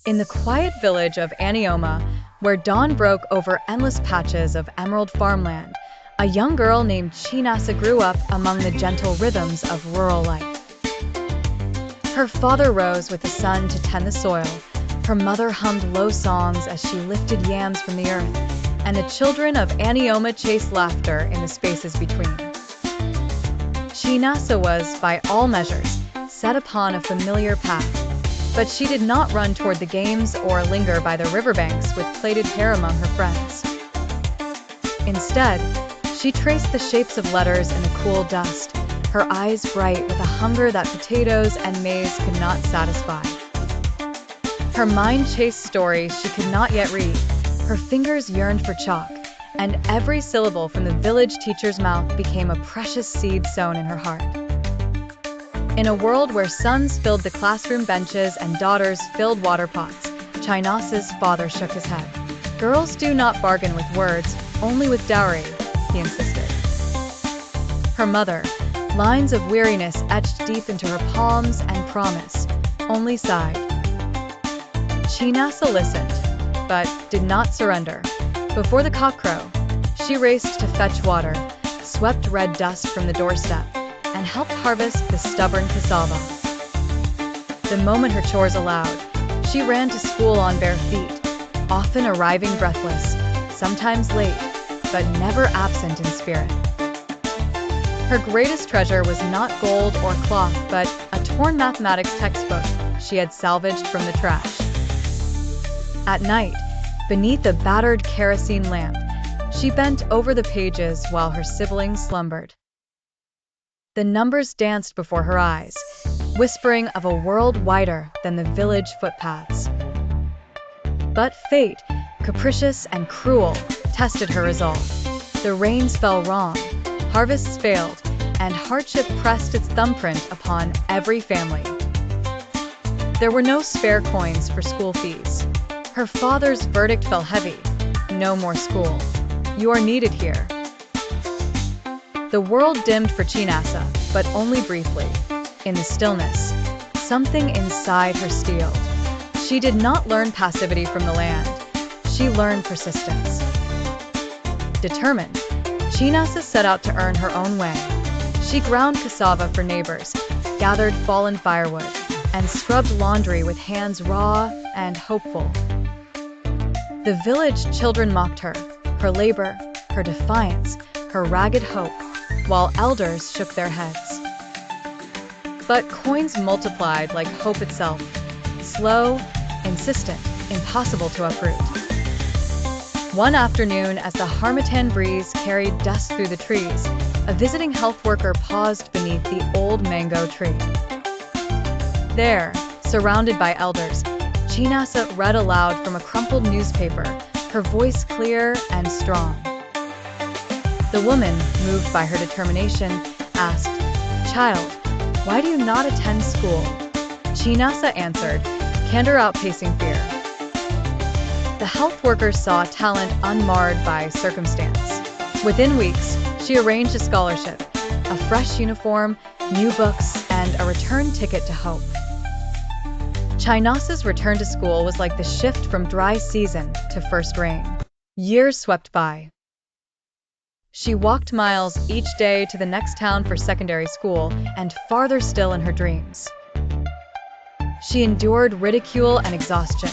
In the quiet village of Anioma, where dawn broke over endless patches of emerald farmland, a young girl named Chinasa grew up among the gentle rhythms of rural life. Her father rose with the sun to tend the soil, her mother hummed low songs as she lifted yams from the earth, and the children of Anioma chased laughter in the spaces between. Chinasa was, by all measures, set upon a familiar path, but she did not run toward the games or linger by the riverbanks with plaited hair among her friends. Instead, she traced the shapes of letters in the cool dust, her eyes bright with a hunger that potatoes and maize could not satisfy. Her mind chased stories she could not yet read, her fingers yearned for chalk, and every syllable from the village teacher's mouth became a precious seed sown in her heart. In a world where sons filled the classroom benches and daughters filled water pots, Chinasa's father shook his head. "Girls do not bargain with words, only with dowry," he insisted. Her mother, lines of weariness etched deep into her palms and promise, only sighed. Chinasa listened, but did not surrender. Before the cock crowed, she raced to fetch water, swept red dust from the doorstep, and helped harvest the stubborn cassava. The moment her chores allowed, she ran to school on bare feet, often arriving breathless, sometimes late, but never absent in spirit. Her greatest treasure was not gold or cloth, but a torn mathematics textbook she had salvaged from the trash. At night, beneath a battered kerosene lamp, she bent over the pages while her siblings slumbered. The numbers danced before her eyes, whispering of a world wider than the village footpaths. But fate, capricious and cruel, tested her resolve. The rains fell wrong, harvests failed, and hardship pressed its thumbprint upon every family. There were no spare coins for school fees. Her father's verdict fell heavy: no more school. You are needed here. The world dimmed for Chinasa, but only briefly. In the stillness, something inside her steeled. She did not learn passivity from the land. She learned persistence. Determined, Chinasa set out to earn her own way. She ground cassava for neighbors, gathered fallen firewood, and scrubbed laundry with hands raw and hopeful. The village children mocked her labor, her defiance, her ragged hope, while elders shook their heads. But coins multiplied like hope itself, slow, insistent, impossible to uproot. One afternoon, as the harmattan breeze carried dust through the trees, a visiting health worker paused beneath the old mango tree. There, surrounded by elders, Chinasa read aloud from a crumpled newspaper, her voice clear and strong. The woman, moved by her determination, asked, "Child, why do you not attend school?" Chinasa answered, candor outpacing fear. The health worker saw talent unmarred by circumstance. Within weeks, she arranged a scholarship, a fresh uniform, new books, and a return ticket to hope. Chinasa's return to school was like the shift from dry season to first rain. Years swept by. She walked miles each day to the next town for secondary school, and farther still in her dreams. She endured ridicule and exhaustion,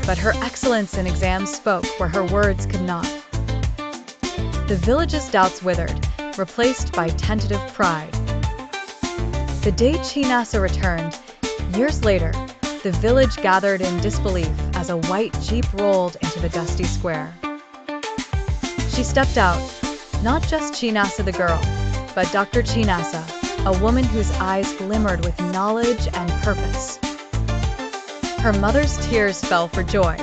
but her excellence in exams spoke where her words could not. The village's doubts withered, replaced by tentative pride. The day Chinasa returned, years later, the village gathered in disbelief as a white jeep rolled into the dusty square. She stepped out, not just Chinasa the girl, but Dr. Chinasa, a woman whose eyes glimmered with knowledge and purpose. Her mother's tears fell for joy.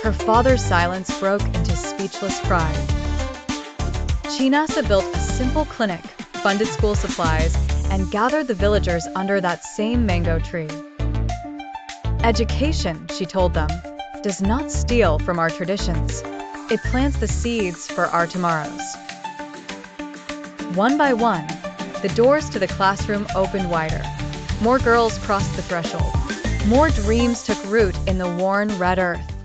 Her father's silence broke into speechless pride. Chinasa built a simple clinic, funded school supplies, and gathered the villagers under that same mango tree. Education, she told them, does not steal from our traditions. It plants the seeds for our tomorrows. One by one, the doors to the classroom opened wider. More girls crossed the threshold. More dreams took root in the worn red earth.